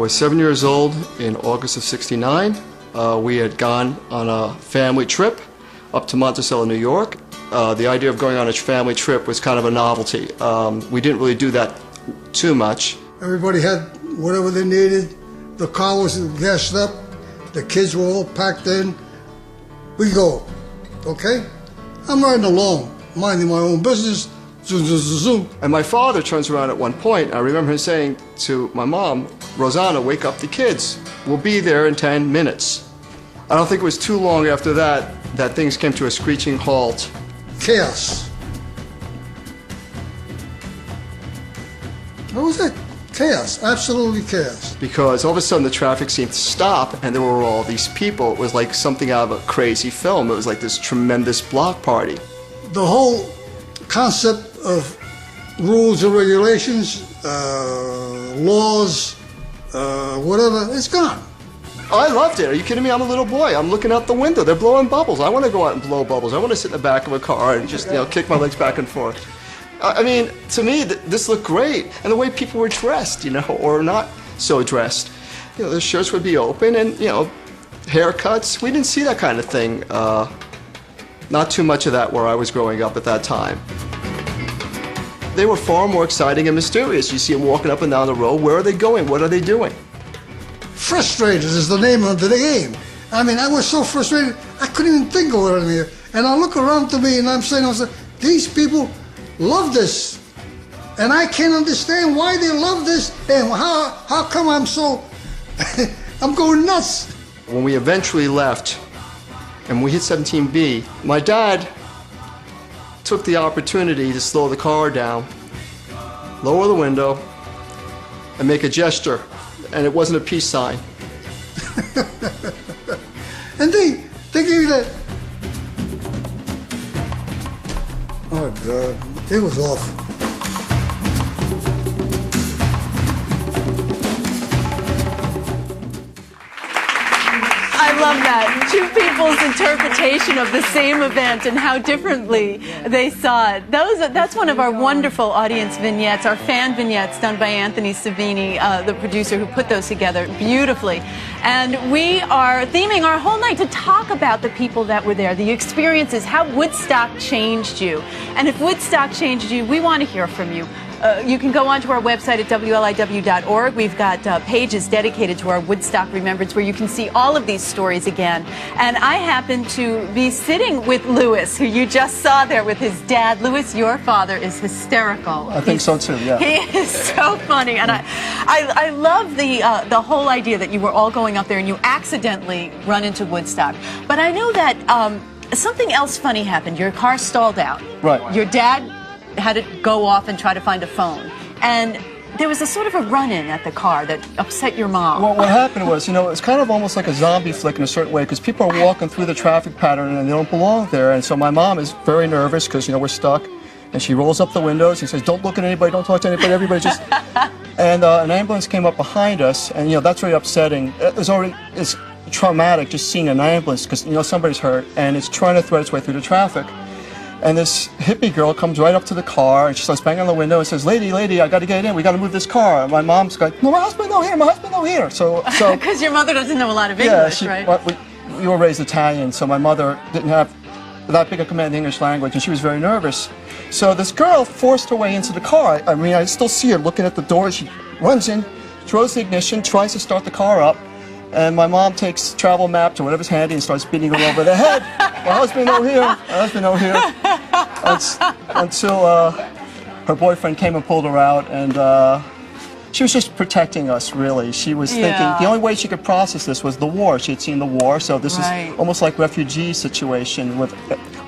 was 7 years old in August of '69. We had gone on a family trip up to Monticello, New York. The idea of going on a family trip was kind of a novelty. We didn't really do that too much. Everybody had whatever they needed. The car was gassed up. The kids were all packed in. We go, okay? I'm riding along, minding my own business. Zoom, zoom, zoom, zoom. And my father turns around at one point. I remember him saying to my mom, "Rosanna, wake up the kids. We'll be there in 10 minutes." I don't think it was too long after that that things came to a screeching halt. Chaos. What was it? Chaos, absolutely chaos. Because all of a sudden the traffic seemed to stop and there were all these people. It was like something out of a crazy film. It was like this tremendous block party. The whole concept of rules and regulations, laws, whatever, it's gone. I loved it. Are you kidding me? I'm a little boy. I'm looking out the window. They're blowing bubbles. I want to go out and blow bubbles. I want to sit in the back of a car and just, kick my legs back and forth. I mean, to me, this looked great. And the way people were dressed, or not so dressed. The shirts would be open and, haircuts. We didn't see that kind of thing. Not too much of that where I was growing up at that time. They were far more exciting and mysterious. You see them walking up and down the road. Where are they going? What are they doing? Frustrated is the name of the game. I mean, I was so frustrated, I couldn't even think of it in here. And I look around to me and I'm saying, these people love this. And I can't understand why they love this and how come I'm so, I'm going nuts. When we eventually left and we hit 17B, my dad took the opportunity to slow the car down, lower the window, and make a gesture. And it wasn't a peace sign. And they gave you that. Oh God, it was awful. I love that. Two people's interpretation of the same event and how differently they saw it. That's one of our wonderful audience vignettes, our fan vignettes done by Anthony Savini, the producer who put those together beautifully. And we are theming our whole night to talk about the people that were there, the experiences, how Woodstock changed you. And if Woodstock changed you, we want to hear from you. You can go onto our website at WLIW.org. We've got pages dedicated to our Woodstock Remembrance where you can see all of these stories again. And I happen to be sitting with Louis, who you just saw there with his dad. Louis, your father is hysterical. I think so too, yeah. He is so funny. And I love the whole idea that you were all going up there and you accidentally run into Woodstock. But I know that something else funny happened. Your car stalled out. Right. Your dad had to go off and try to find a phone. And there was a sort of a run-in at the car that upset your mom. Well, what happened was, it's kind of almost like a zombie flick in a certain way because people are walking through the traffic pattern and they don't belong there. And so my mom is very nervous because, we're stuck. And she rolls up the windows. She says, "Don't look at anybody, don't talk to anybody, everybody just..." And an ambulance came up behind us. And, that's really upsetting. It's traumatic just seeing an ambulance because, somebody's hurt and it's trying to thread its way through the traffic. And this hippie girl comes right up to the car and she starts banging on the window and says, lady, I got to get in. We got to move this car. And my mom's going, "No, my husband no here. My husband no here." So because your mother doesn't know a lot of English, right? We were raised Italian, so my mother didn't have that big a command of English language, and she was very nervous. So this girl forced her way into the car. I mean, I still see her looking at the door. She runs in, throws the ignition, tries to start the car up. And my mom takes travel map to whatever's handy and starts beating her over the head. My husband no here. My husband no here. Until her boyfriend came and pulled her out, and she was just protecting us, really. She was thinking the only way she could process this was the war. She had seen the war, so this is almost like refugee situation with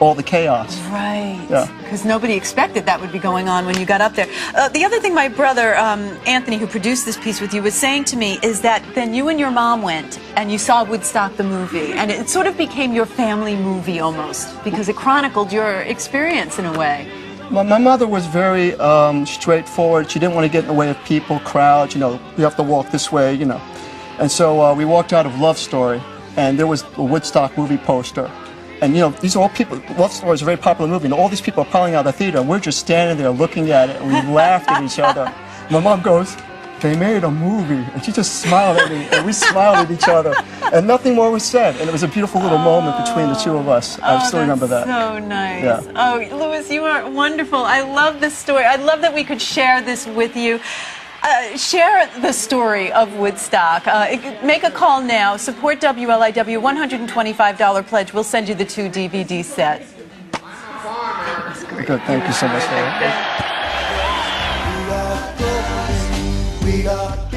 all the chaos. Right. Yeah. Because nobody expected that would be going on when you got up there. The other thing my brother, Anthony, who produced this piece with you, was saying to me is that then you and your mom went and you saw Woodstock the movie, and it sort of became your family movie almost, because it chronicled your experience in a way. My mother was very straightforward. She didn't want to get in the way of people, crowds, you have to walk this way, And so we walked out of Love Story, and there was a Woodstock movie poster. And, these are all people, Love Story is a very popular movie, and all these people are piling out of the theater, and we're just standing there looking at it, and we laughed at each other. My mom goes, they made a movie. And she just smiled at me, and we smiled at each other. And nothing more was said. And it was a beautiful little moment between the two of us. I still remember that. So nice. Yeah. Oh, Louis, you are wonderful. I love this story. I love that we could share this with you. Share the story of Woodstock. Make a call now. Support WLIW. $125 pledge. We'll send you the 2 DVD sets. Good. Thank you so much, Laura. We got